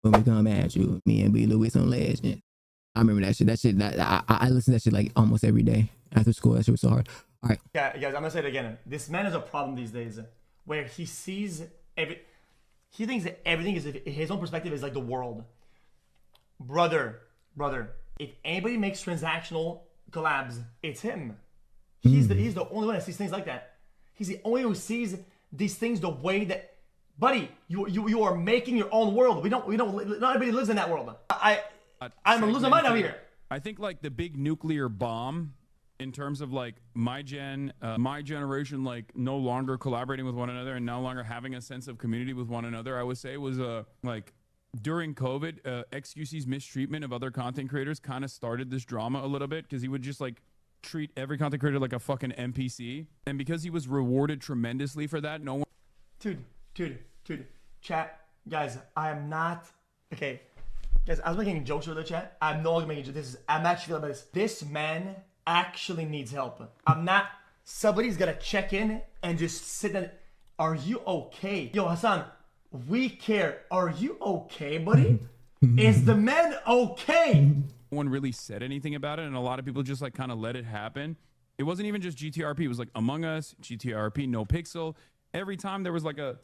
when we come at you, me and B. Louis on Legend. I remember that shit. I listen to that shit like almost every day after school. That shit was so hard. All right. Yeah, guys, I'm gonna say it again. This man has a problem these days where he sees he thinks that everything is his own perspective is like the world. Brother, if anybody makes transactional collabs, it's him. He's the only one that sees things like that. He's the only one who sees these things the way that, buddy, you are making your own world. We don't. Not everybody lives in that world. I'm losing my mind out here. I think like the big nuclear bomb in terms of like my generation, like no longer collaborating with one another and no longer having a sense of community with one another, I would say was like during COVID, XQC's mistreatment of other content creators kind of started this drama a little bit because he would just like treat every content creator like a fucking NPC. And because he was rewarded tremendously for that, no one... Dude. Chat, guys, I am not... Okay. Guys, I was making jokes with the chat. I'm no longer making jokes. I'm actually feeling about this. This man actually needs help. I'm not... Somebody's gotta check in and just sit there. Are you okay? Yo, Hassan, we care. Are you okay, buddy? Is the man okay? No one really said anything about it, and a lot of people just like kind of let it happen. It wasn't even just GTRP. It was like Among Us, GTRP, No Pixel. Every time there was like a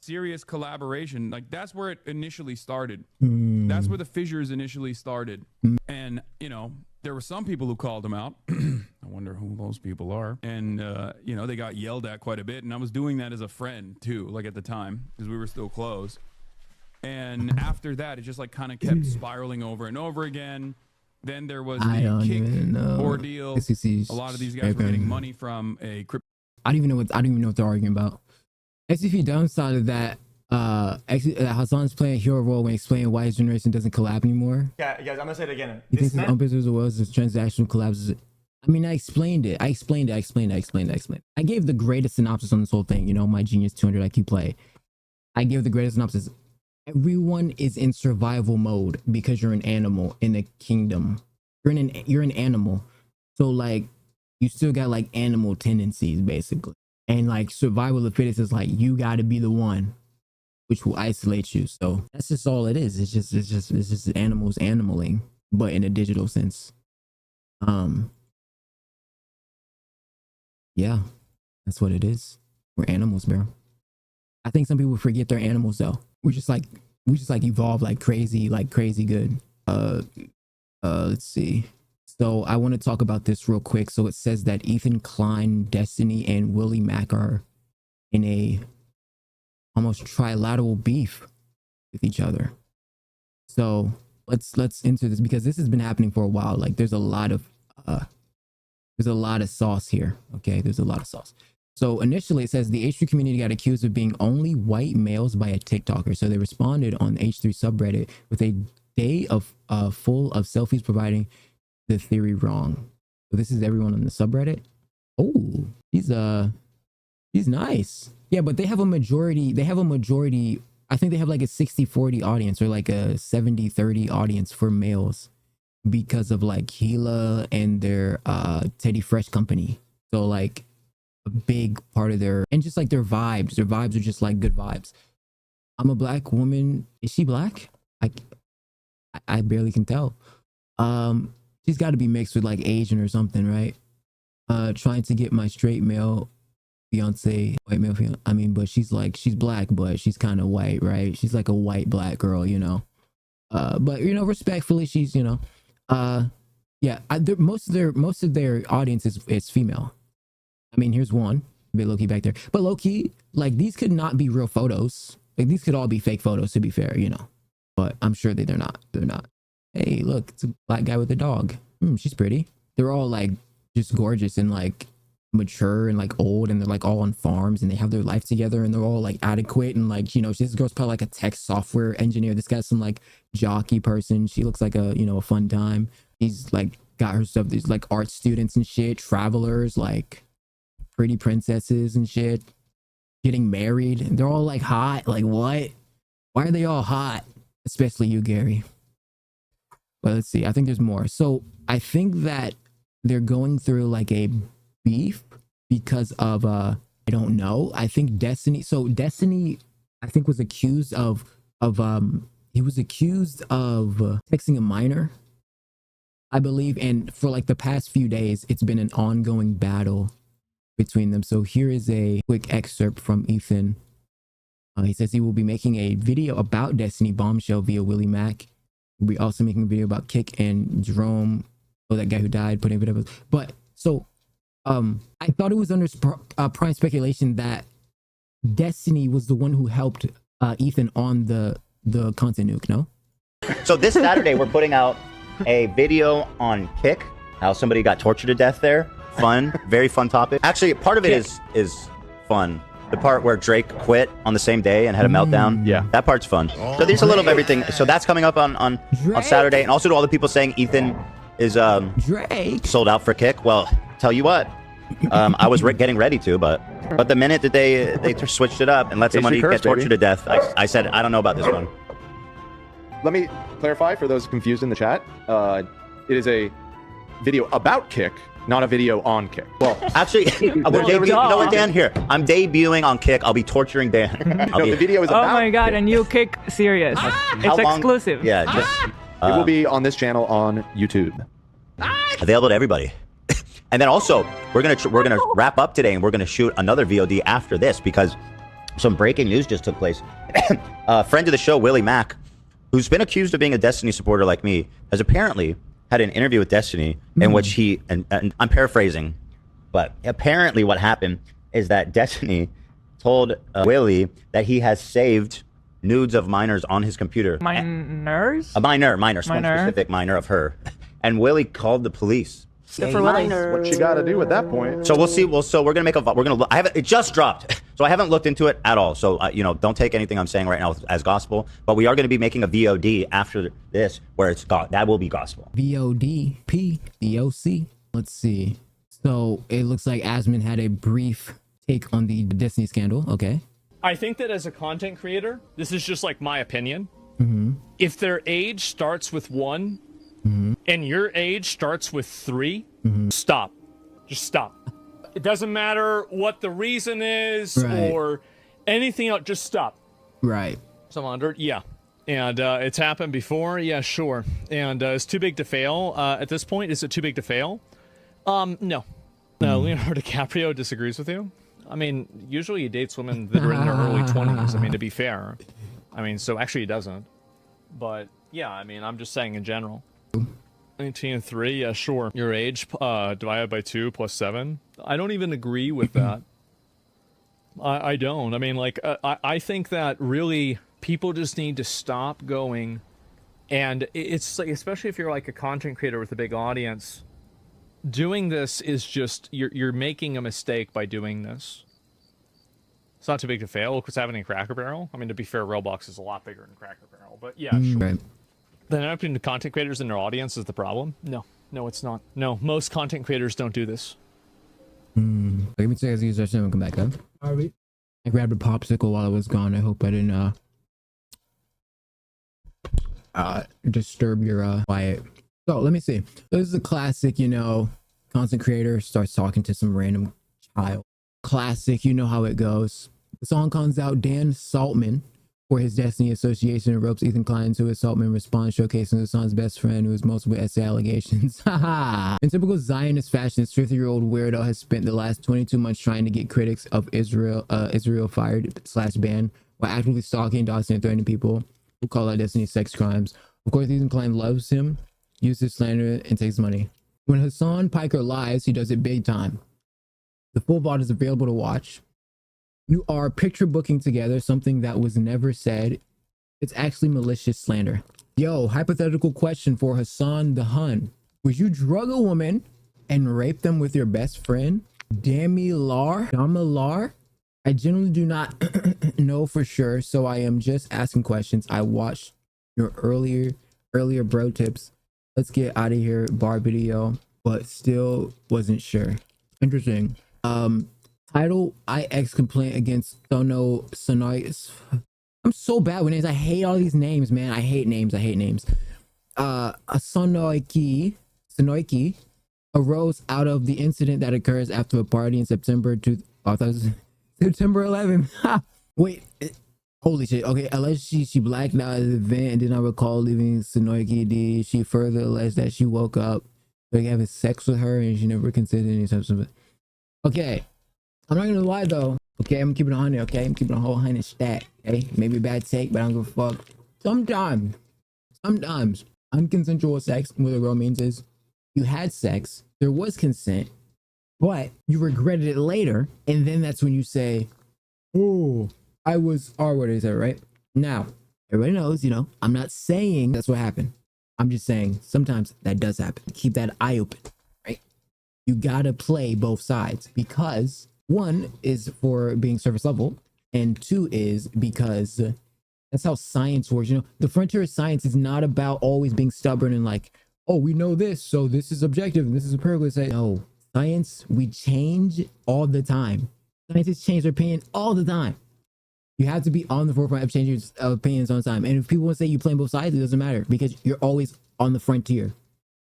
serious collaboration, like that's where it initially started. That's where the fissures initially started. And, you know, there were some people who called him out. I wonder who those people are. And, you know, they got yelled at quite a bit. And I was doing that as a friend, too, like at the time, because we were still close. And after that, it just like kind of kept spiraling over and over again. Then there was the kick ordeal. A lot of these guys were getting money from a crypto. I don't even know what they're arguing about. XCP downside that Hassan's playing a hero role when explaining why his generation doesn't collab anymore. Yeah, guys, I'm gonna say it again. He thinks his own business as well as his transactional collabs. I mean, I explained it. I explained. I gave the greatest synopsis on this whole thing. You know, my Genius 200 IQ play. I gave the greatest synopsis. Everyone is in survival mode because you're an animal in a kingdom. You're an animal. So like you still got like animal tendencies basically. And like survival of the fittest is like you gotta be the one, which will isolate you. So that's just all it is. It's just animals animaling, but in a digital sense. Yeah, that's what it is. We're animals, bro. I think some people forget they're animals though. We just like evolve like crazy good. Let's see. So I want to talk about this real quick. So it says that Ethan Klein, Destiny, and Willie Mack are in a almost trilateral beef with each other. So let's enter this because this has been happening for a while. Like there's a lot of sauce here. Okay, there's a lot of sauce. So initially it says the H3 community got accused of being only white males by a TikToker. So they responded on H3 subreddit with a day of full of selfies proving the theory wrong. So this is everyone on the subreddit. Oh, he's nice. Yeah, but they have a majority. I think they have like a 60-40 audience or like a 70-30 audience for males because of like Gila and their Teddy Fresh company. So like a big part of their, and just like their vibes are just like good vibes. I'm a black woman. Is she black? I barely can tell. She's got to be mixed with like Asian or something, right? Trying to get my straight male fiance, white male fiance. I mean, but she's black, but she's kind of white, right? She's like a white black girl, you know. But you know, respectfully, she's, you know, yeah. Most of their audience is female. I mean, here's one, a bit low-key back there. But low-key, like, these could not be real photos. Like, these could all be fake photos, to be fair, you know. But I'm sure that they're not. They're not. Hey, look, it's a black guy with a dog. She's pretty. They're all, like, just gorgeous and, like, mature and, like, old. And they're, like, all on farms. And they have their life together. And they're all, like, adequate. And, like, you know, this girl's probably, like, a tech software engineer. This guy's some, like, jockey person. She looks like a, you know, a fun time. He's, like, got her stuff. There's, like, art students and shit. Travelers, like... pretty princesses and shit getting married. They're all like hot. Like what? Why are they all hot? Especially you, Gary. But let's see. I think there's more. So I think that they're going through like a beef because of I don't know. I think Destiny. So Destiny, I think, was accused of he was accused of texting a minor, I believe, and for like the past few days, it's been an ongoing battle between them. So here is a quick excerpt from Ethan. He says he will be making a video about Destiny Bombshell via Willie Mack. We'll be also making a video about Kick and Jerome, that guy who died, putting videos. But so, I thought it was under prime speculation that Destiny was the one who helped Ethan on the content nuke. No. So this Saturday we're putting out a video on Kick, how somebody got tortured to death there. Fun, very fun topic. Actually, part of it is fun. The part where Drake quit on the same day and had a meltdown. Yeah, that part's fun. So there's a little of everything. So that's coming up on Saturday, and also to all the people saying Ethan is Drake sold out for Kick. Well, tell you what, I was getting ready to, but the minute that they switched it up and let somebody get tortured to death, I said I don't know about this one. Let me clarify for those confused in the chat. It is a video about Kick, not a video on Kick. Well, actually, you know what, Dan? Here, I'm debuting on Kick. I'll be torturing Dan. The video is about Oh my god, Kick. a new Kick series. It's exclusive. Yeah, just, it will be on this channel on YouTube. Available to everybody. And then also, we're gonna wrap up today, and we're gonna shoot another VOD after this because some breaking news just took place. A friend of the show, Willie Mack, who's been accused of being a Destiny supporter like me, has apparently had an interview with Destiny in which he, and I'm paraphrasing, but apparently what happened is that Destiny told Willie that he has saved nudes of minors on his computer. Minors? A minor, some specific minor of her. And Willie called the police. What you got to do at that point? So we'll see. So we're gonna it just dropped, so I haven't looked into it at all. So don't take anything I'm saying right now as gospel. But we are going to be making a VOD after this, where that will be gospel. VOD PDOC. Let's see. So it looks like Asmon had a brief take on the Destiny scandal. Okay. I think that as a content creator, this is just like my opinion. If their age starts with 1. And your age starts with 3, stop. Just stop. It doesn't matter what the reason is or anything else, just stop. Right. Some under, yeah. And it's happened before, yeah, sure. And it's too big to fail. At this point, is it too big to fail? No. Leonardo DiCaprio disagrees with you. I mean, usually he dates women that are in their early 20s, I mean, to be fair. I mean, so actually he doesn't. But, yeah, I mean, I'm just saying in general. 19 and 3, yeah, sure. Your age divided by 2 plus 7. I don't even agree with that. I don't. I mean, like, I think that really people just need to stop going. And it's like, especially if you're like a content creator with a big audience, doing this is just, you're making a mistake by doing this. It's not too big to fail. Look what's happening in Cracker Barrel. I mean, to be fair, Roblox is a lot bigger than Cracker Barrel. But yeah, sure. Right. Then opening to content creators and their audience is the problem? No, it's not. No, most content creators don't do this. Let me take a session and come back up. I grabbed a popsicle while I was gone. I hope I didn't disturb your quiet. So let me see. This is a classic, content creator starts talking to some random child. Classic, you know how it goes. The song comes out. Dan Saltman, for his Destiny association, ropes Ethan Klein to his Saltman response, showcasing the son's best friend who has multiple essay allegations. In typical Zionist fashion, this 50-year-old weirdo has spent the last 22 months trying to get critics of Israel fired/banned while actively stalking, doxing, and threatening people who call out Destiny sex crimes. Of course, Ethan Klein loves him, uses slander, and takes money. When Hassan Piker lies, he does it big time. The full VOD is available to watch. You are picture booking together something that was never said. It's actually malicious slander. Yo, hypothetical question for Hassan the Hun. Would you drug a woman and rape them with your best friend? Damilar? I genuinely do not know for sure, so I am just asking questions. I watched your earlier bro tips. Let's get out of here, bar video, but still wasn't sure. Interesting. Title IX complaint against Sonoy. I'm so bad with names. I hate all these names, man. I hate names. A Sonoiki arose out of the incident that occurs after a party in September 11th. Wait, Holy shit. Okay, alleged she blacked out at the event and did not recall leaving Sonoy KD. She further alleged that she woke up like having sex with her and she never considered any types of it. Okay, I'm not gonna lie though. Okay, I'm keeping it 100. Okay, I'm keeping a whole 100 stack. Okay, maybe a bad take, but I don't give a fuck. Sometimes unconsensual sex, what it real means is you had sex, there was consent, but you regretted it later, and then that's when you say, "Oh, I was R word," is that right? Now, everybody knows, I'm not saying that's what happened. I'm just saying sometimes that does happen. Keep that eye open, right? You gotta play both sides because one is for being surface level, and two is because that's how science works. The frontier of science is not about always being stubborn and like, oh, we know this, so this is objective and this is empirical. No, science, we change all the time. Scientists change their opinion all the time. You have to be on the forefront of changing opinions on time. And if people want to say you're playing both sides, it doesn't matter because you're always on the frontier.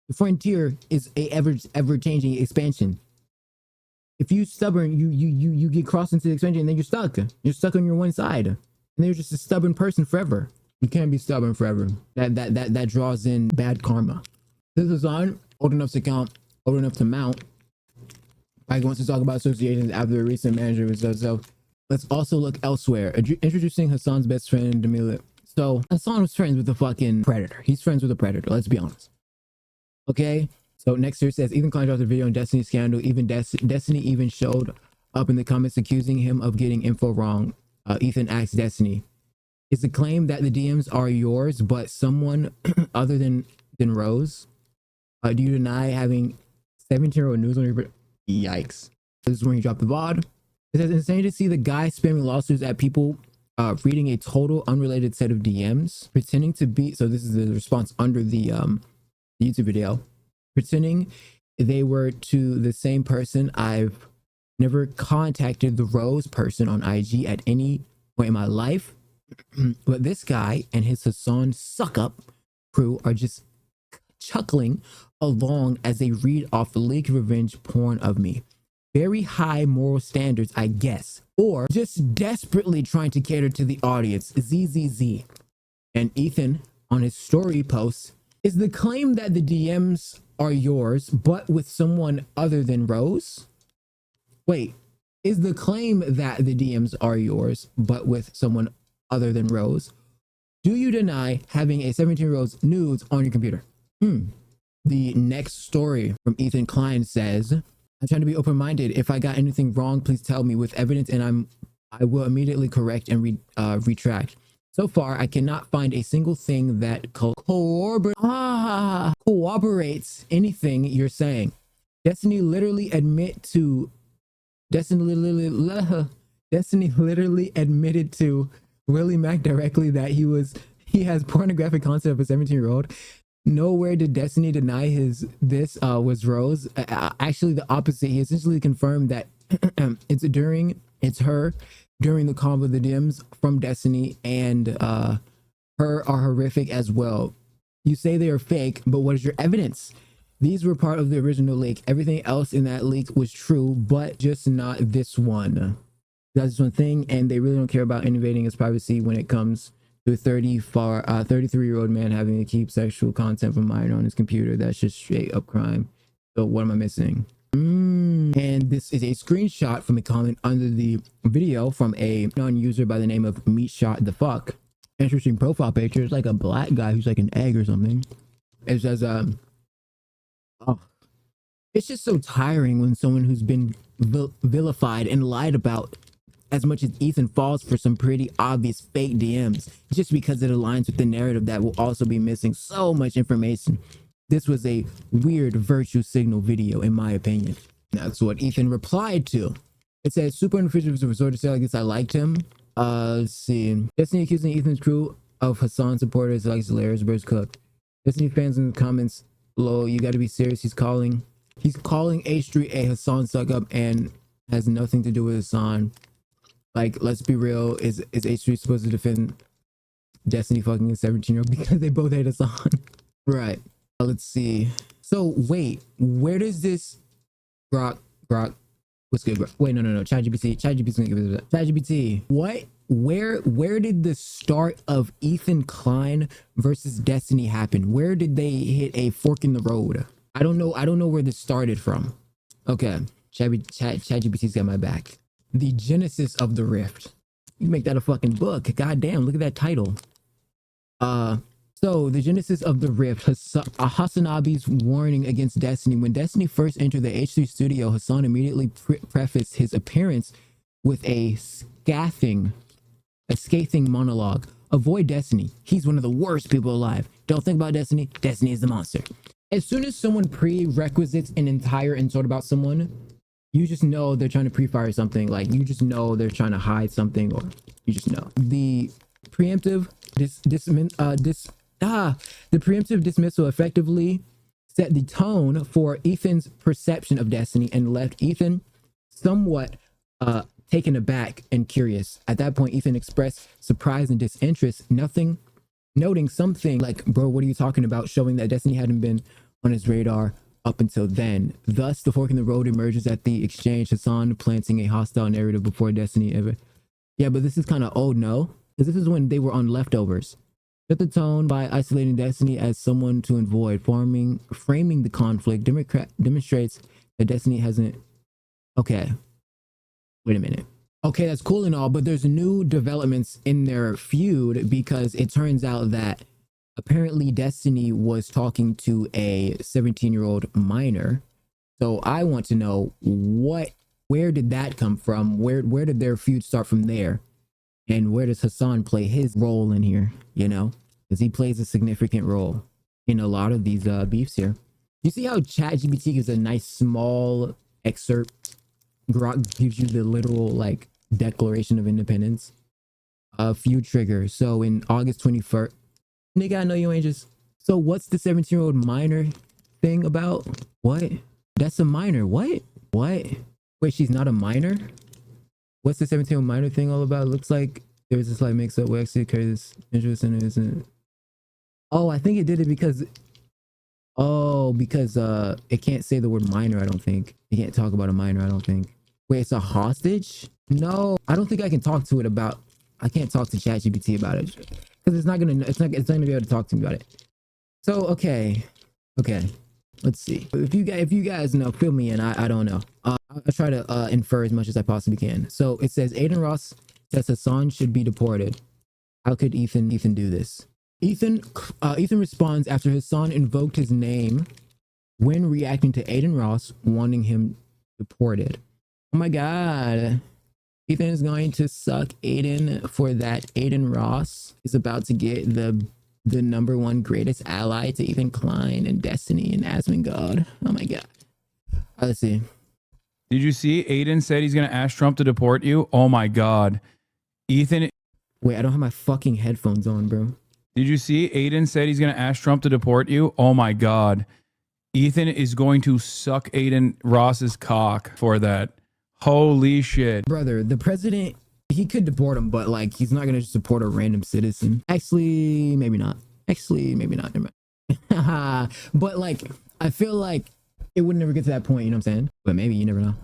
The frontier is a ever changing expansion. If you stubborn, you get crossed into the expansion and then you're stuck. You're stuck on your one side. And then you're just a stubborn person forever. You can't be stubborn forever. That draws in bad karma. This is on old enough to count, old enough to mount. Mike wants to talk about associations after a recent manager was so. Let's also look elsewhere. Introducing Hassan's best friend, Demila. So Hassan was friends with the fucking Predator. He's friends with the Predator. Let's be honest. Okay. So next year says Ethan Klein dropped a video on Destiny scandal. Even Destiny even showed up in the comments accusing him of getting info wrong. Ethan asked Destiny, "Is the claim that the DMs are yours, but someone other than Rose? Do you deny having 17-year-old news on your?" Yikes! This is when he dropped the VOD. It says insane to see the guy spamming lawsuits at people reading a total unrelated set of DMs, pretending to be. So this is the response under the YouTube video. Pretending they were to the same person. I've never contacted the Rose person on IG at any point in my life. But this guy and his Hassan suck-up crew are just chuckling along as they read off the leaked revenge porn of me. Very high moral standards, I guess. Or just desperately trying to cater to the audience. ZZZ. And Ethan, on his story post, is the claim that the DMs are yours, but with someone other than Rose? Wait, is the claim that the DMs are yours, but with someone other than Rose? Do you deny having a 17-year-old's nudes on your computer? The next story from Ethan Klein says, I'm trying to be open-minded. If I got anything wrong, please tell me with evidence and I will immediately correct and retract. So far, I cannot find a single thing that corroborates anything you're saying. Destiny literally admitted to Willie Mack directly that he has pornographic content of a 17-year-old. Nowhere did Destiny deny this was Rose. Actually, the opposite. He essentially confirmed that it's her during the combo of the DMs from Destiny and her are horrific as well. You say they are fake, but what is your evidence? These were part of the original leak. Everything else in that leak was true, but just not this one. That's one thing, and they really don't care about invading his privacy when it comes to a 33-year-old man having to keep sexual content from minor on his computer. That's just straight up crime. So what am I missing? And this is a screenshot from a comment under the video from a non-user by the name of Meatshot the Fuck. Interesting profile picture. It's like a black guy who's like an egg or something. It says, it's just so tiring when someone who's been vilified and lied about as much as Ethan falls for some pretty obvious fake DMs just because it aligns with the narrative that will also be missing so much information. This was a weird virtue signal video, in my opinion. That's what Ethan replied to. It says, super unofficial was a resort to say like this. I liked him. Let's see. Destiny accusing Ethan's crew of Hassan supporters like hilarious birds cooked. Destiny fans in the comments, lol, you gotta be serious. He's calling H3 a Hassan suck up and has nothing to do with Hassan. Like, let's be real. Is H3 supposed to defend Destiny fucking a 17-year-old because they both hate Hassan? Right. Let's see. So wait, where does this Grok? What's good, Grok? Wait, no. ChatGPT. ChatGPT. What where did the start of Ethan Klein versus Destiny happen? Where did they hit a fork in the road? I don't know where this started from. Okay, ChatGPT's got my back. The genesis of the rift. You make that a fucking book. God damn, look at that title. So the genesis of the rift, Hasanabi's warning against Destiny. When Destiny first entered the H3 studio, Hassan immediately prefaced his appearance with a scathing monologue. Avoid Destiny. He's one of the worst people alive. Don't think about Destiny. Destiny is the monster. As soon as someone prerequisites an entire insult about someone, you just know they're trying to pre-fire something. Like, you just know they're trying to hide something, or you just know. The preemptive the preemptive dismissal effectively set the tone for Ethan's perception of Destiny and left Ethan somewhat taken aback and curious. At that point, Ethan expressed surprise and disinterest, noting something like, bro, what are you talking about? Showing that Destiny hadn't been on his radar up until then. Thus, the fork in the road emerges at the exchange, Hassan planting a hostile narrative before Destiny ever. Yeah, but this is kind of old, no? Because this is when they were on Leftovers. Set the tone by isolating Destiny as someone to avoid. Framing the conflict demonstrates that Destiny hasn't... Okay. Wait a minute. Okay, that's cool and all, but there's new developments in their feud because it turns out that apparently Destiny was talking to a 17-year-old minor. So I want to know where did that come from? Where did their feud start from there? And where does Hassan play his role in here? You know, because he plays a significant role in a lot of these beefs here. You see how ChatGPT gives a nice small excerpt? Grok gives you the literal like Declaration of Independence. Feud trigger. So in August 21st, nigga, I know you ain't just. So what's the 17-year-old minor thing about? What? That's a minor. What? Wait, she's not a minor? What's the 17-year-old minor thing all about? It looks like there was a slight mix-up where actually carried this interest in it. Oh, I think it did it because it can't say the word minor, I don't think. It can't talk about a minor, I don't think. Wait, it's a hostage? No, I don't think I can talk to it about. I can't talk to ChatGPT about it because it's not gonna be able to talk to me about it. So okay, let's see. If you guys know, fill me in. I don't know. I'll try to infer as much as I possibly can. So it says Aiden Ross says Hassan should be deported. How could Ethan do this? Ethan responds after Hassan invoked his name when reacting to Aiden Ross wanting him deported. Oh my god. Ethan is going to suck Aiden for that. Aiden Ross is about to get the #1 greatest ally to Ethan Klein and Destiny and Asmongold. Oh my god. Let's see. Did you see Aiden said he's going to ask Trump to deport you? Oh my god. Ethan. Wait, I don't have my fucking headphones on, bro. Did you see Aiden said he's going to ask Trump to deport you? Oh my god. Ethan is going to suck Aiden Ross's cock for that. Holy shit. Brother, the president, he could deport him, but like he's not gonna support a random citizen. Actually, maybe not. Never mind. But like, I feel like it would never get to that point, you know what I'm saying? But maybe, you never know.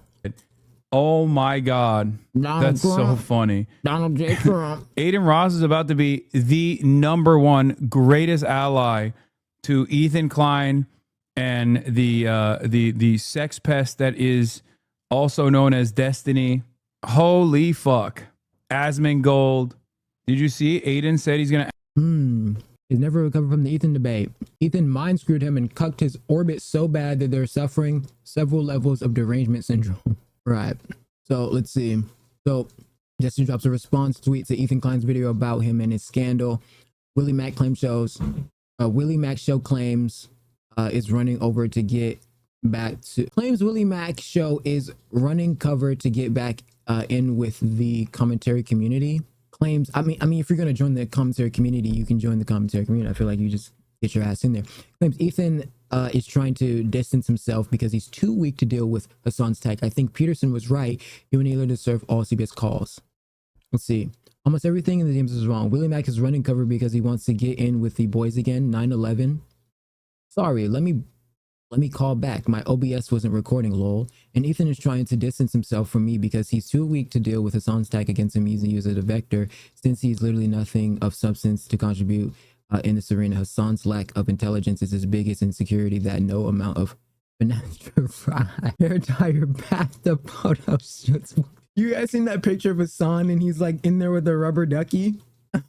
Oh my god. That's so funny. Donald J. Trump. Aiden Ross is about to be the #1 greatest ally to Ethan Klein and the sex pest that is also known as Destiny. Holy fuck. Asmongold. Did you see Aiden said he's gonna He's never recovered from the Ethan debate. Ethan mind screwed him and cucked his orbit so bad that they're suffering several levels of derangement syndrome. Right. So let's see. So Destiny drops a response tweet to Ethan Klein's video about him and his scandal. Willie Mac show claims is running over to get back to Willie Mac show is running cover to get back in with the commentary community. Claims, I mean, if you're gonna join the commentary community, you can join the commentary community. I feel like you just get your ass in there. Claims Ethan is trying to distance himself because he's too weak to deal with Hassan's tech. I think Peterson was right. He would need to serve all CBS calls. Let's see. Almost everything in the DMs is wrong. Willie Mac is running cover because he wants to get in with the boys again. 9/11. Sorry, let me Let me call back. My OBS wasn't recording, lol. And Ethan is trying to distance himself from me because he's too weak to deal with Hassan's attack against him using use as a vector, since he's literally nothing of substance to contribute in this arena. Hassan's lack of intelligence is his biggest insecurity that no amount of financial hair dryer bathtub photo shoots. You guys seen that picture of Hassan and he's like in there with a rubber ducky?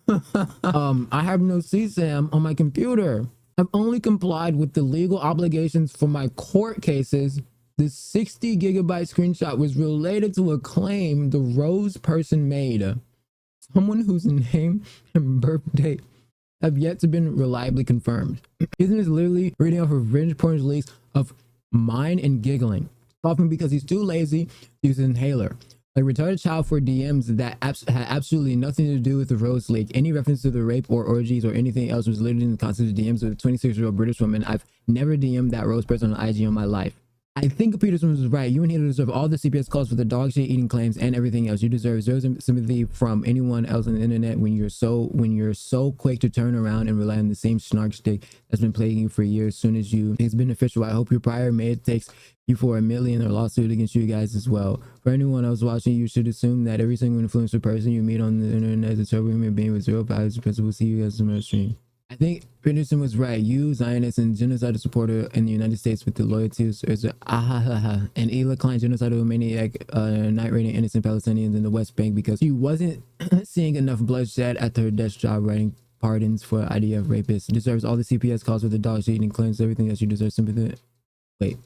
I have no CSAM on my computer. I've only complied with the legal obligations for my court cases. The 60 gigabyte screenshot was related to a claim the Rose person made. Someone whose name and birth date have yet to been reliably confirmed. Ethan is literally reading off revenge porn leaks of mine and giggling, often because he's too lazy to use an inhaler. A retarded child for DMs that had absolutely nothing to do with the Rose leak. Any reference to the rape or orgies or anything else was literally in the context of DMs with a 26-year-old British woman. I've never DM'd that Rose person on IG in my life. I think Peterson was right. You and he deserve all the CPS calls for the dog shit eating claims and everything else. You deserve zero sympathy from anyone else on the internet when you're so quick to turn around and rely on the same snark stick that's been plaguing you for years. As soon as you it's beneficial, I hope your prior maid takes you for $1 million or lawsuit against you guys as well. For anyone else watching, you should assume that every single influencer person you meet on the internet is a terrible human being with zero values. Because we'll see you guys tomorrow stream. I think Peterson was right. You, Zionist and genocidal supporter in the United States with the loyalties and Ethan Klein, genocidal maniac, night raiding innocent Palestinians in the West Bank because she wasn't seeing enough bloodshed at her desk job writing pardons for IDF rapists. Deserves all the CPS calls for the dog shit eating claims, everything that she deserves sympathy. Wait.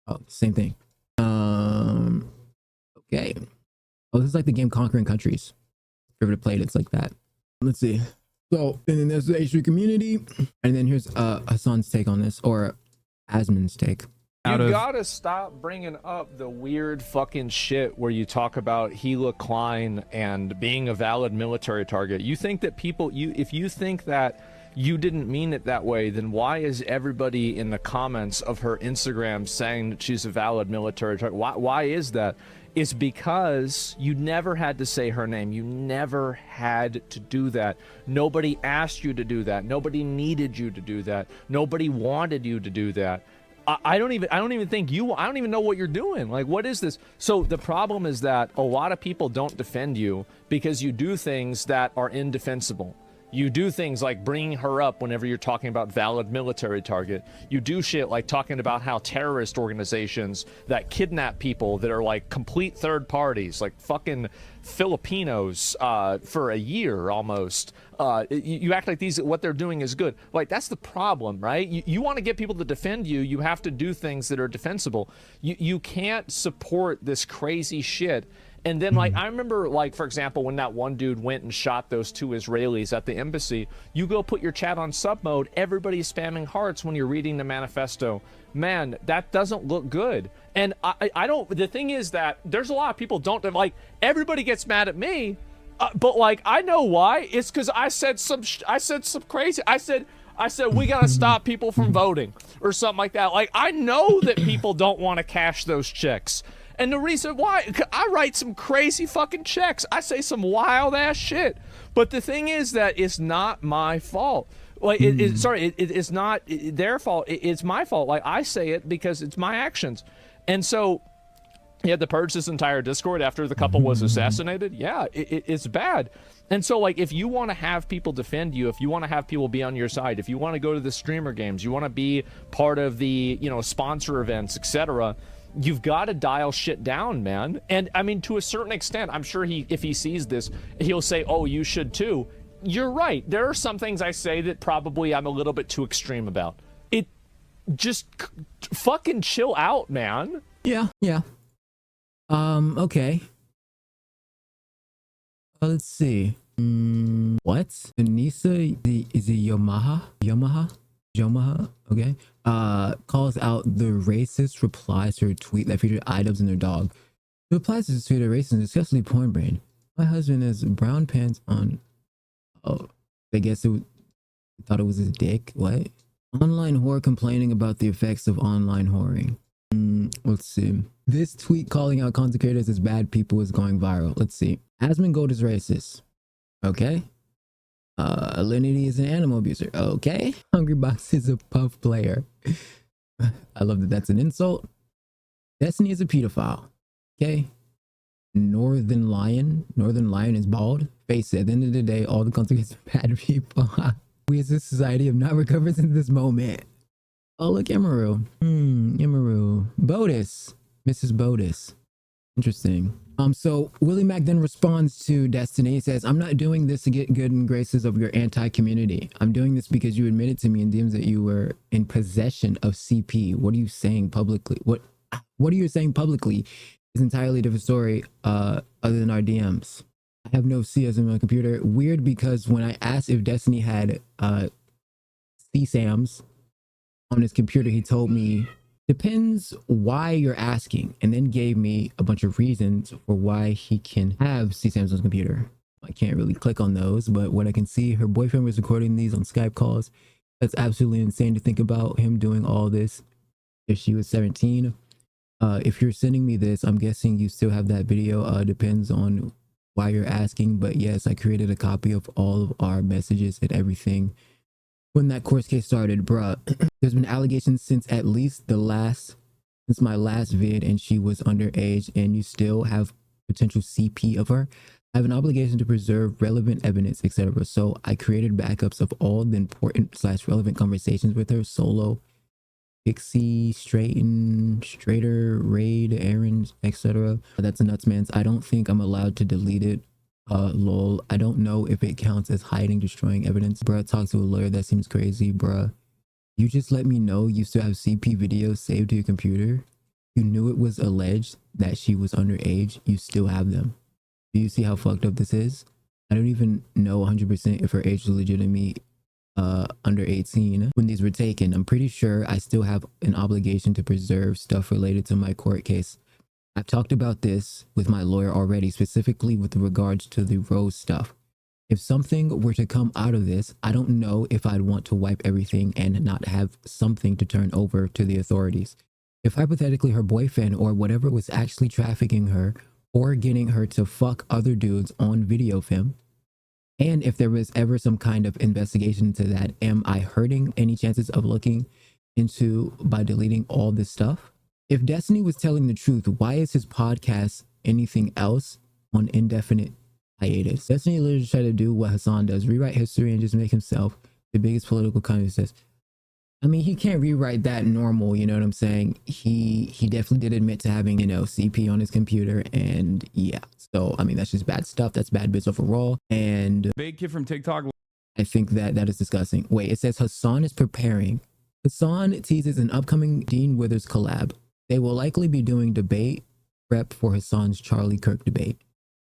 Oh, same thing. Okay. Oh, this is like the game Conquering Countries. If you ever played it, it's like that. Let's see. So, and then there's the H3 community, and then here's Hassan's take on this, or Asman's take. You gotta stop bringing up the weird fucking shit where you talk about Ethan Klein and being a valid military target. You think that if you think that you didn't mean it that way, then why is everybody in the comments of her Instagram saying that she's a valid military target? Why is that? It's because you never had to say her name. You never had to do that. Nobody asked you to do that. Nobody needed you to do that. Nobody wanted you to do that. I don't even know what you're doing. Like, what is this? So the problem is that a lot of people don't defend you because you do things that are indefensible. You do things like bringing her up whenever you're talking about valid military target. You do shit like talking about how terrorist organizations that kidnap people that are like complete third parties, like fucking Filipinos for a year almost. You act like what they're doing is good. Like, that's the problem, right? You want to get people to defend you, you have to do things that are defensible. You can't support this crazy shit. And then, like, I remember, like, for example, when that one dude went and shot those 2 Israelis at the embassy, you go put your chat on sub mode, everybody's spamming hearts when you're reading the manifesto. Man, that doesn't look good. And I don't, the thing is that there's a lot of people like, everybody gets mad at me, but, like, I know why. It's because I said some crazy, I said, we gotta stop people from voting or something like that. Like, I know that people don't want to cash those checks. And the reason why, I write some crazy fucking checks. I say some wild ass shit. But the thing is that it's not my fault. Like, it's not their fault. It's my fault. Like, I say it because it's my actions. And so, you had to purge this entire Discord after the couple was assassinated. Yeah, it's bad. And so, like, if you want to have people defend you, if you want to have people be on your side, if you want to go to the streamer games, you want to be part of the, sponsor events, etc., you've got to dial shit down, man. And I mean, to a certain extent, I'm sure if he sees this, he'll say, oh, you should too. You're right. There are some things I say that probably I'm a little bit too extreme about. It just fucking chill out, man. Yeah. Okay. Let's see. What? Anissa, is it Yomaha? Okay. Calls out the racist replies to her tweet that featured items in their dog. The replies to this tweet are racist and disgustingly porn brain. My husband has brown pants on. Oh, I guess thought it was his dick. What? Online whore complaining about the effects of online whoring. Let's see. This tweet calling out content creators as bad people is going viral. Let's see. Asmongold is racist. Okay. Alinity is an animal abuser. Okay. Hungrybox is a puff player. I love that that's an insult. Destiny is a pedophile. Okay. Northern Lion is bald. Face it, at the end of the day, all the consequences are bad people. We as a society have not recovered since this moment. Oh, look, Emerald. Emerald. Bodis. Mrs. Bodis. Interesting. So Willie Mack then responds to Destiny. He says, I'm not doing this to get good in graces of your anti-community. I'm doing this because you admitted to me in DMs that you were in possession of CP. What are you saying publicly? What are you saying publicly is entirely different story other than our DMs. I have no CS in my computer. Weird, because when I asked if Destiny had CSAMs on his computer, he told me, depends why you're asking, and then gave me a bunch of reasons for why he can have CSAMs on his computer. I can't really click on those, but what I can see, her boyfriend was recording these on Skype calls. That's absolutely insane to think about him doing all this if she was 17. If you're sending me this, I'm guessing you still have that video. Depends on why you're asking, but yes, I created a copy of all of our messages and everything when that court case started. Bruh, there's been allegations since at least since my last vid, and she was underage, and you still have potential CP of her. I have an obligation to preserve relevant evidence, etc. So I created backups of all the important / relevant conversations with her: Solo, Pixie, Straighter, Raid, Aaron, etc. That's a nuts, man. I don't think I'm allowed to delete it. Lol. I don't know if it counts as hiding, destroying evidence. Bruh, talk to a lawyer. That seems crazy, bruh. You just let me know you still have CP videos saved to your computer. You knew it was alleged that she was underage. You still have them. Do you see how fucked up this is? I don't even know 100% if her age was legitimately under 18 when these were taken. I'm pretty sure I still have an obligation to preserve stuff related to my court case. I've talked about this with my lawyer already, specifically with regards to the Rose stuff. If something were to come out of this, I don't know if I'd want to wipe everything and not have something to turn over to the authorities. If hypothetically her boyfriend or whatever was actually trafficking her or getting her to fuck other dudes on video film, and if there was ever some kind of investigation into that, am I hurting any chances of looking into by deleting all this stuff? If Destiny was telling the truth, why is his podcast anything else on indefinite hiatus? Destiny literally tried to do what Hassan does, rewrite history and just make himself the biggest political content. I mean, he can't rewrite that normal, you know what I'm saying? He definitely did admit to having, CP on his computer, and yeah. So, I mean, that's just bad stuff. That's bad bits overall. And Big kid from TikTok. I think that is disgusting. Wait, it says Hassan is preparing. Hassan teases an upcoming Dean Withers collab. They will likely be doing debate prep for Hassan's Charlie Kirk debate.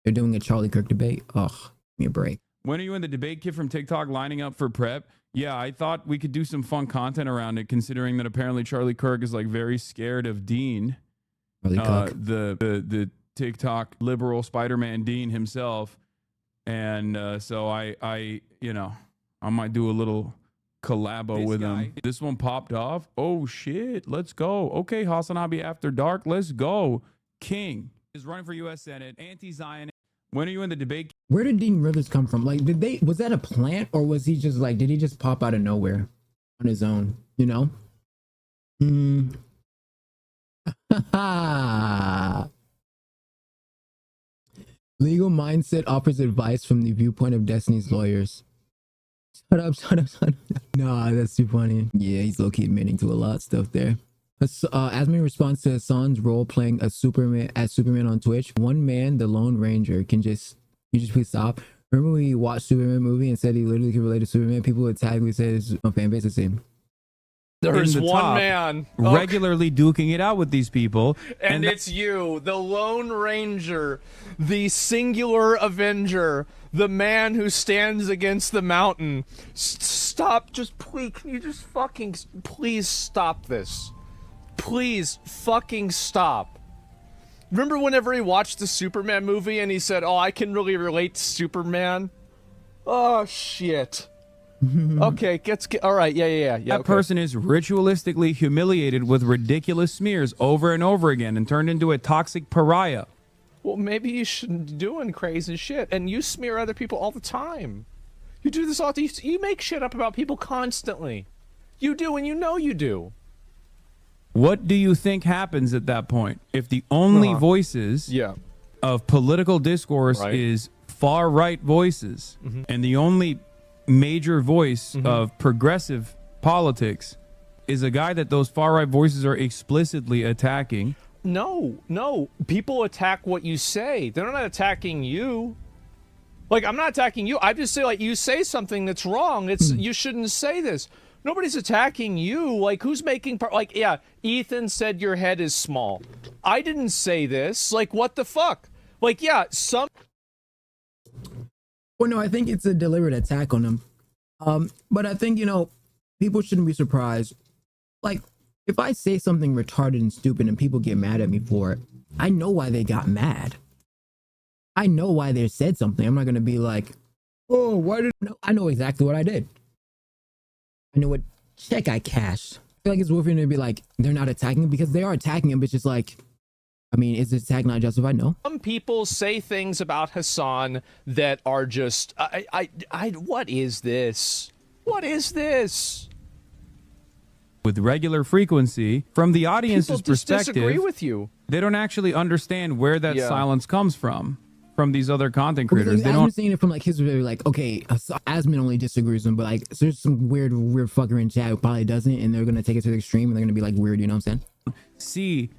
They're doing a Charlie Kirk debate? Ugh, give me a break. When are you and the debate kid from TikTok lining up for prep? Yeah, I thought we could do some fun content around it, considering that apparently Charlie Kirk is like very scared of Dean. The TikTok liberal Spider-Man Dean himself. And so I might do a little collabo with him. This one popped off. Oh shit, let's go. Okay, Hasanabi After Dark, let's go. King is running for U.S. Senate, anti-Zionist. When are you in the debate? Where did Dean Rivers come from? Like, was that a plant, or was he just like, did he just pop out of nowhere on his own? Legal Mindset offers advice from the viewpoint of Destiny's lawyers. Shut up. Nah, that's too funny. Yeah, he's low-key admitting to a lot of stuff there. Asmin responds to Hassan's role playing Superman on Twitch. One man, the Lone Ranger, you just please stop. Remember when we watched Superman movie and said he literally could relate to Superman? People would tag me, say his fan base the same. There's one man regularly duking it out with these people, and it's you, the Lone Ranger, the singular Avenger, the man who stands against the mountain. Stop, just please, can you just fucking please stop this? Please fucking stop. Remember whenever he watched the Superman movie and he said, "Oh, I can really relate to Superman." Oh shit. Okay, all right, yeah. That person is ritualistically humiliated with ridiculous smears over and over again and turned into a toxic pariah. Well, maybe you shouldn't be doing crazy shit, and you smear other people all the time. You do this all the time. You make shit up about people constantly. You do, and you know you do. What do you think happens at that point if the only voices of political discourse is far right voices, and the only major voice of progressive politics is a guy that those far right voices are explicitly attacking? No. People attack what you say. They're not attacking you. Like, I'm not attacking you. I just say, like, you say something that's wrong. It's you shouldn't say this. Nobody's attacking you. Like, who's making part? Like, yeah, Ethan said your head is small. I didn't say this. Like, what the fuck? Like, yeah, some. Well, no, I think it's a deliberate attack on him. But I think, people shouldn't be surprised. Like, if I say something retarded and stupid and people get mad at me for it, I know why they got mad. I know why they said something. I'm not going to be like, oh, why did... No, I know exactly what I did. I know what check I cashed. I feel like it's worth it to be like, they're not attacking him, because they are attacking him, but it's just like, I mean, is this attack not justified? No. Some people say things about Hassan that are just, what is this? What is this? With regular frequency, from the audience's perspective, disagree with you. They don't actually understand where that silence comes from these other content creators. They don't seeing it from like his perspective, like, okay, Asmin only disagrees with him, but like, so there's some weird fucker in chat who probably doesn't, and they're gonna take it to the extreme, and they're gonna be like weird, you know what I'm saying? See,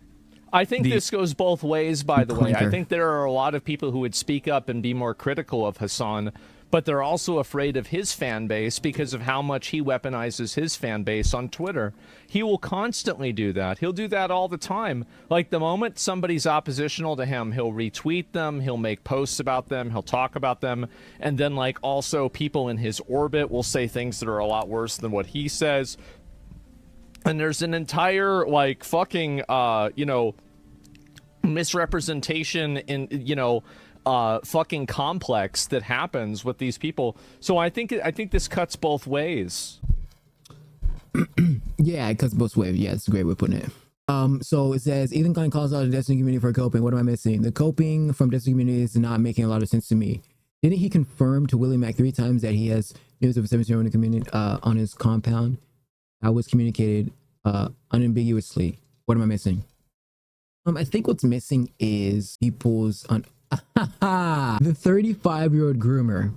I think this goes both ways, by the way. I think there are a lot of people who would speak up and be more critical of Hassan, but they're also afraid of his fan base because of how much he weaponizes his fan base on Twitter. He will constantly do that. He'll do that all the time. Like, the moment somebody's oppositional to him, he'll retweet them, he'll make posts about them, he'll talk about them, and then, like, also people in his orbit will say things that are a lot worse than what he says. And there's an entire, like, fucking, misrepresentation in, fucking complex that happens with these people. So I think this cuts both ways. Yeah, it cuts both ways. Yeah, it's a great way of putting it. So it says, Ethan Klein calls out the Destiny community for coping. What am I missing? The coping from Destiny community is not making a lot of sense to me. Didn't he confirm to Willie Mac 3 times that he has news of a 17-year-old community on his compound? That was communicated unambiguously. What am I missing? I think what's missing is people's the 35-year-old groomer.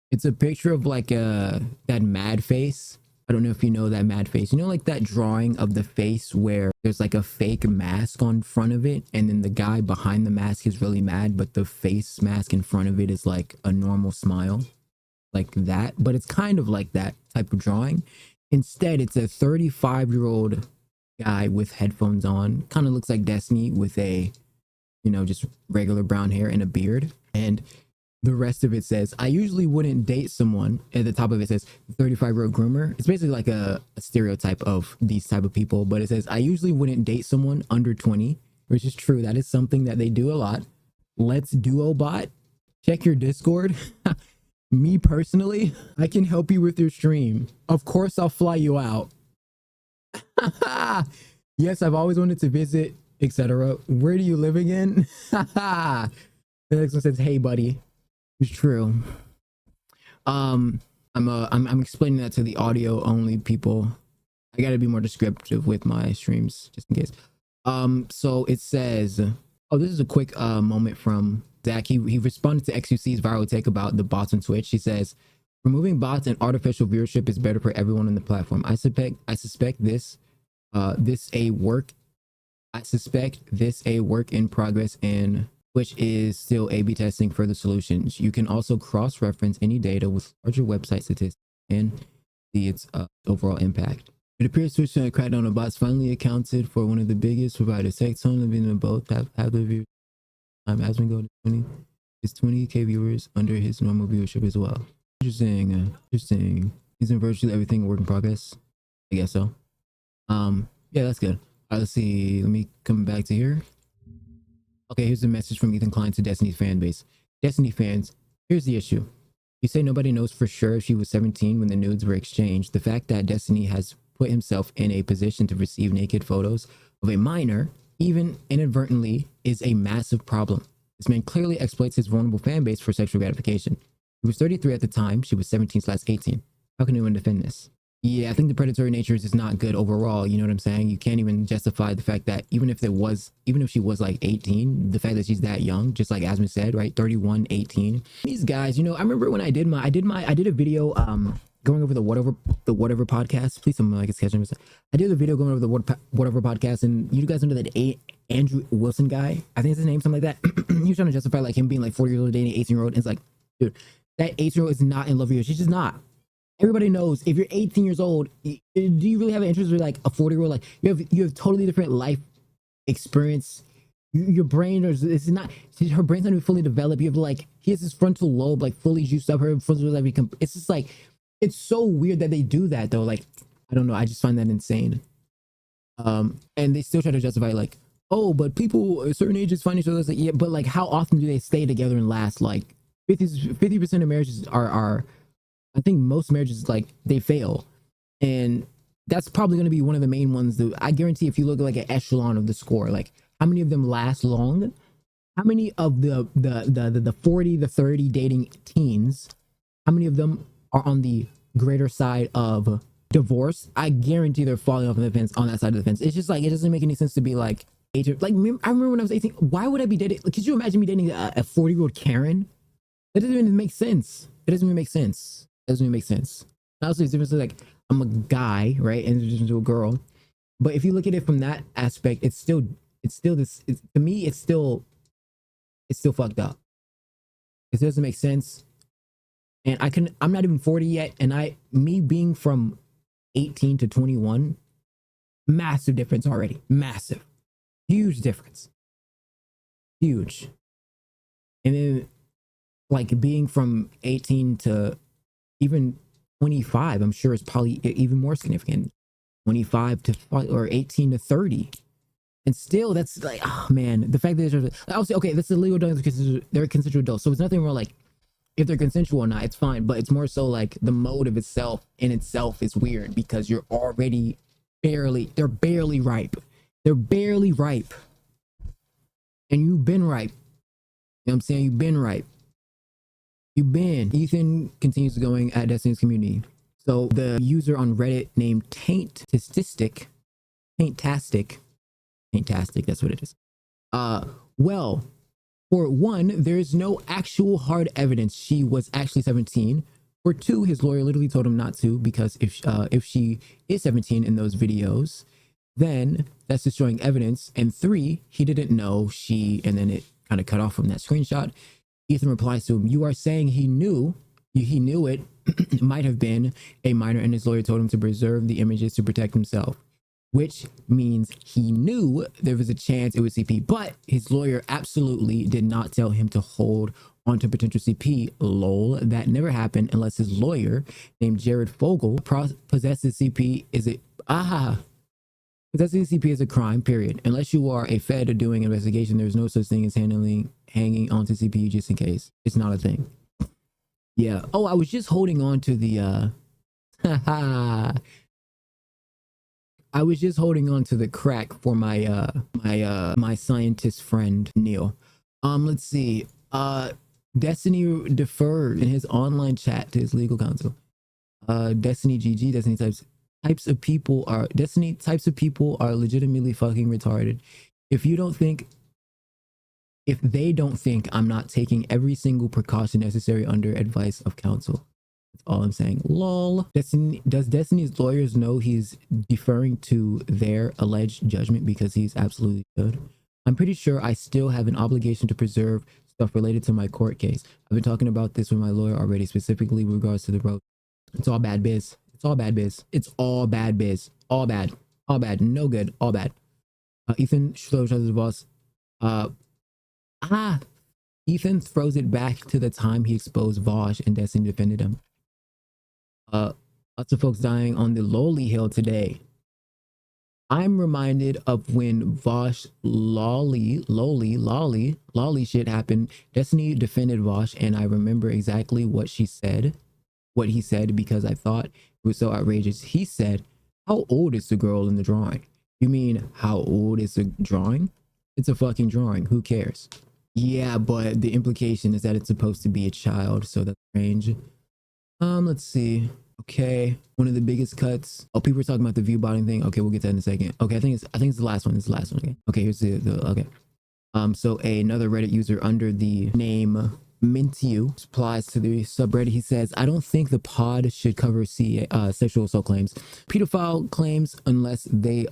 It's a picture of like that mad face. I don't know if you know that mad face. You know, like that drawing of the face where there's like a fake mask on front of it, and then the guy behind the mask is really mad, but the face mask in front of it is like a normal smile, like that. But it's kind of like that type of drawing. Instead, it's a 35-year-old guy with headphones on. Kind of looks like Destiny with a, just regular brown hair and a beard. And the rest of it says, I usually wouldn't date someone. At the top of it says 35-year-old groomer. It's basically like a stereotype of these type of people, but it says, I usually wouldn't date someone under 20, which is true. That is something that they do a lot. Let's duo bot. Check your Discord. Me personally, I can help you with your stream. Of course, I'll fly you out. Yes, I've always wanted to visit, etc. Where do you live again? The next one says, hey buddy. It's true. I'm explaining that to the audio only people. I gotta be more descriptive with my streams just in case. So it says, oh, this is a quick moment from Zach. He responded to XQC's viral take about the bots on Twitch. He says, removing bots and artificial viewership is better for everyone on the platform. I suspect this a work in progress, and which is still A/B testing for the solutions. You can also cross-reference any data with larger website statistics and see its overall impact. It appears Twitch crackdown on bots finally accounted for one of the biggest providers. Tone living in both have the views. As we go to 20, his 20K viewers under his normal viewership as well. Interesting. Isn't virtually everything a work in progress? I guess so. Yeah, that's good. All right, let's see. Let me come back to here. Okay, here's a message from Ethan Klein to Destiny's fan base. Destiny fans, here's the issue. You say nobody knows for sure if she was 17 when the nudes were exchanged. The fact that Destiny has put himself in a position to receive naked photos of a minor, even inadvertently, is a massive problem. This man clearly exploits his vulnerable fan base for sexual gratification. He was 33 at the time. She was 17/18. How can anyone defend this? Yeah, I think the predatory nature is just not good overall. You know what I'm saying? You can't even justify the fact that even if she was like 18, the fact that she's that young, just like Asma said, right? 31, 18. These guys, you know, I remember when I did a video going over the whatever podcast. Please someone like it's catching me. I did a video going over the whatever podcast, and you guys know that Andrew Wilson guy, I think it's his name, something like that. He was trying to justify like him being like 40 years old dating an 18-year-old. And it's like, dude, that 18-year-old is not in love with you. She's just not. Everybody knows if you're 18 years old, do you really have an interest with like a 40-year-old? Like you have totally different life experience. Your brain is not, her brain's not even fully developed. You have like, he has his frontal lobe like fully juiced up. Her frontal lobe, it's just like, it's so weird that they do that though. Like, I don't know. I just find that insane. And they still try to justify like, oh, but people at certain ages find each other. Like, yeah, but like, how often do they stay together and last? Like 50% of marriages are I think most marriages, like, they fail. And that's probably going to be one of the main ones that I guarantee if you look at like an echelon of the score, like how many of them last long? How many of the 40, the 30 dating teens, how many of them are on the greater side of divorce? I guarantee they're falling off the fence on that side of the fence. It's just like, it doesn't make any sense to be like, I remember when I was 18, why would I be dating? Could you imagine me dating a 40-year-old Karen? That doesn't even make sense. It doesn't even make sense. Doesn't even make sense. Also, it's different. Like, I'm a guy, right, and it's different to a girl. But if you look at it from that aspect, it's still this. To me, it's still fucked up. It doesn't make sense. And I'm not even 40 yet, and me being from 18 to 21, massive difference already. Massive, huge difference. Huge. And then, like, being from 18 to even 25, I'm sure it's probably even more significant. 25 to or 18 to 30, and still that's like, oh man, the fact that I'll say, okay, that's illegal adults because they're consensual adults, so it's nothing wrong. Like, if they're consensual or not, it's fine. But it's more so like the motive itself is weird because you're already they're barely ripe, and you've been ripe. You know what I'm saying? You've been ripe. Ethan continues going at Destiny's community. So the user on Reddit named Taintastic, that's what it is. Well, for one, there's no actual hard evidence she was actually 17. For two, his lawyer literally told him not to, because if she is 17 in those videos, then that's destroying evidence. And three, he didn't know and then it kind of cut off from that screenshot. Ethan replies to him, "You are saying he knew it might have been a minor, and his lawyer told him to preserve the images to protect himself," which means he knew there was a chance it was CP, but his lawyer absolutely did not tell him to hold onto potential CP. Lol, that never happened unless his lawyer named Jared Fogle possesses CP. Possessing CP is a crime, period. Unless you are a Fed doing investigation, there's no such thing as hanging onto CPU just in case. It's not a thing. Yeah. Oh, I was just holding on to the I was just holding on to the crack for my my scientist friend Neil. Let's see. Destiny deferred in his online chat to his legal counsel. Destiny GG, Destiny types of people are legitimately fucking retarded. If they don't think I'm not taking every single precaution necessary under advice of counsel. That's all I'm saying. Lol. Does Destiny's lawyers know he's deferring to their alleged judgment because he's absolutely good? I'm pretty sure I still have an obligation to preserve stuff related to my court case. I've been talking about this with my lawyer already, specifically with regards to the road. It's all bad biz. It's all bad biz. It's all bad biz. All bad. All bad. No good. All bad. Ethan throws the boss. Ethan throws it back to the time he exposed Vosh and Destiny defended him. Lots of folks dying on the lowly hill today. I'm reminded of when Vosh lolly shit happened. Destiny defended Vosh, and I remember exactly what he said, because I thought it was so outrageous. He said, "How old is the girl in the drawing?" You mean, how old is the drawing? It's a fucking drawing. Who cares? Yeah, but the implication is that it's supposed to be a child, so that's strange. Let's see. Okay, one of the biggest cuts. Oh, people were talking about the view botting thing. Okay, we'll get to that in a second. Okay, I think it's the last one. It's the last one. Okay, here's the okay. So another Reddit user under the name Mintiu replies to the subreddit. He says, I don't think the pod should cover sexual assault claims, pedophile claims, unless there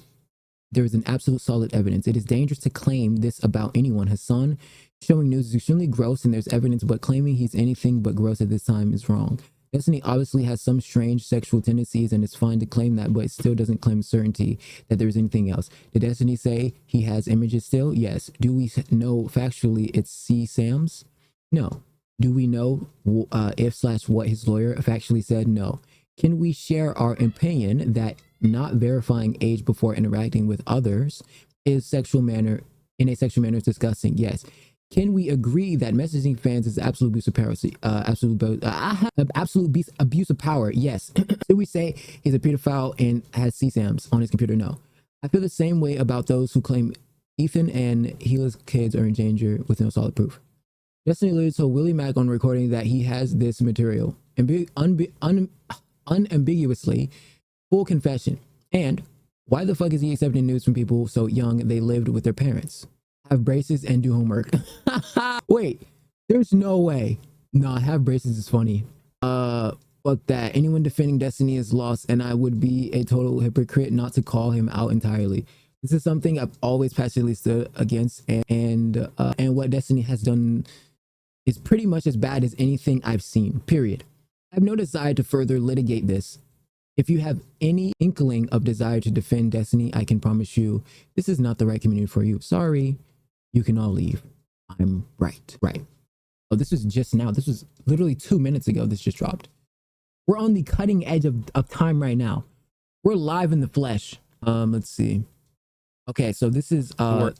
is an absolute solid evidence. It is dangerous to claim this about anyone. Hassan showing news is extremely gross and there's evidence, but claiming he's anything but gross at this time is wrong. Destiny obviously has some strange sexual tendencies and it's fine to claim that, but it still doesn't claim certainty that there's anything else. Did Destiny say he has images still? Yes. Do we know factually it's C. Sam's? No. Do we know if/what his lawyer factually said? No. Can we share our opinion that not verifying age before interacting with others in a sexual manner is disgusting? Yes. Can we agree that messaging fans is absolute abuse of power? Absolute abuse of power? Yes. Do we say he's a pedophile and has CSAMs on his computer? No. I feel the same way about those who claim Ethan and Gila's kids are in danger with no solid proof. Destiny literally told Willie Mack on recording that he has this material, unambiguously, full confession. And why the fuck is he accepting news from people so young they lived with their parents? Have braces and do homework. Wait, there's no way. Nah, have braces is funny. Fuck that. Anyone defending Destiny is lost, and I would be a total hypocrite not to call him out entirely. This is something I've always passionately stood against, and what Destiny has done is pretty much as bad as anything I've seen, period. I have no desire to further litigate this. If you have any inkling of desire to defend Destiny, I can promise you this is not the right community for you. Sorry, you can all leave. I'm right. Oh, this was just now. This was literally 2 minutes ago. This just dropped. We're on the cutting edge of time right now. We're live in the flesh. Let's see. Okay, so this is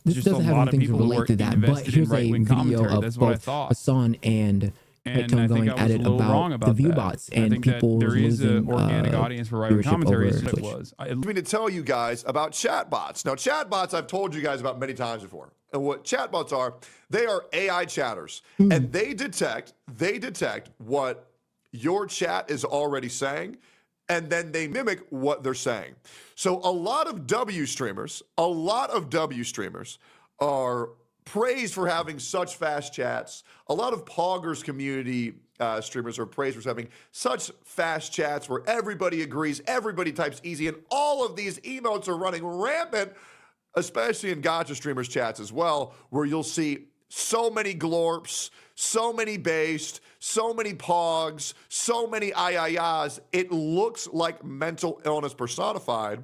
this doesn't have anything to relate to that, but here's a video of both Hassan and Tom going at it about the view bots and people there is losing an organic audience for right-wing commentary. It was. I mean to tell you guys about chatbots. Now, chatbots I've told you guys about many times before. And what chatbots are, they are AI chatters, and they detect what your chat is already saying, and then they mimic what they're saying. So a lot of W streamers are praised for having such fast chats. A lot of Poggers community streamers are praised for having such fast chats where everybody agrees, everybody types easy, and all of these emotes are running rampant, especially in Gacha streamers chats as well, where you'll see so many glorps, so many based, so many pogs, so many ayayas. It looks like mental illness personified.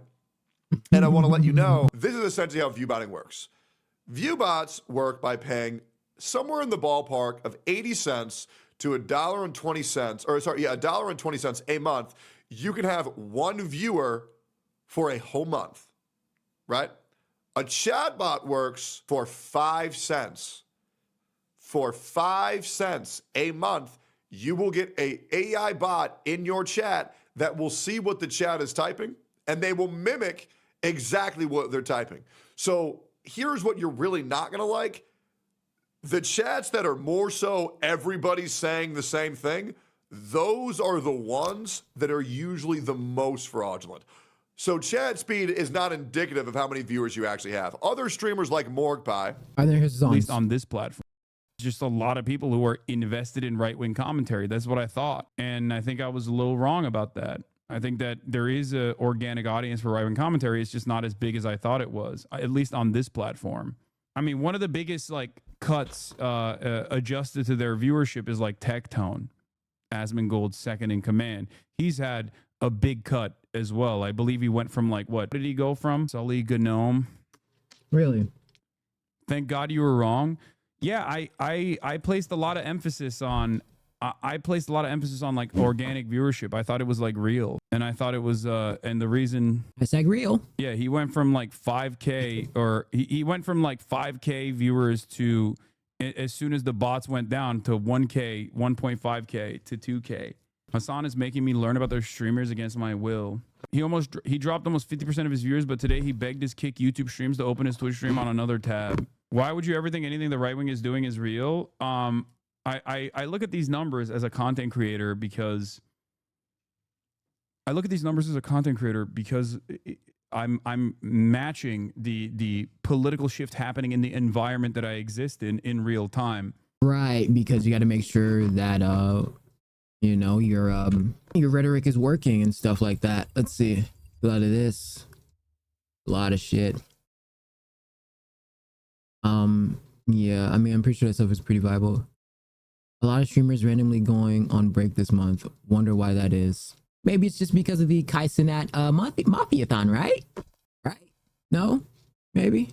And I want to let you know, this is essentially how viewbotting works. Viewbots work by paying somewhere in the ballpark of 80 cents to $1.20, or sorry, yeah, $1.20 a month. You can have one viewer for a whole month, right? A chatbot works for 5 cents. For 5 cents a month, you will get an AI bot in your chat that will see what the chat is typing, and they will mimic exactly what they're typing. So here's what you're really not going to like. The chats that are more so everybody's saying the same thing, those are the ones that are usually the most fraudulent. So chat speed is not indicative of how many viewers you actually have. Other streamers like Morgpie, at least on this platform, just a lot of people who are invested in right-wing commentary. That's what I thought. And I think I was a little wrong about that. I think that there is an organic audience for right-wing commentary. It's just not as big as I thought it was, at least on this platform. I mean, one of the biggest cuts adjusted to their viewership is Tectone, Asmongold's second in command. He's had a big cut as well. I believe he went from what did he go from? Sully Gnome. Really? Thank God you were wrong. Yeah, I placed a lot of emphasis on organic viewership. I thought it was real, and I thought it was and the reason real. Yeah, he went from 5K, or he went from 5K viewers to, as soon as the bots went down, to 1K, 1.5K to 2K. Hassan is making me learn about their streamers against my will. He dropped almost 50% of his viewers, but today he begged his kick YouTube streams to open his Twitch stream on another tab. Why would you ever think anything the right wing is doing is real? I look at these numbers as a content creator because I look at these numbers as a content creator because I'm matching the political shift happening in the environment that I exist in real time. Right, because you got to make sure that you know, your rhetoric is working and stuff like that. Let's see. A lot of this. A lot of shit. Yeah, I mean, I'm pretty sure that stuff is pretty viable. A lot of streamers randomly going on break this month. Wonder why that is. Maybe it's just because of the Kai Cenat Mafia-thon, right? Right? No? Maybe?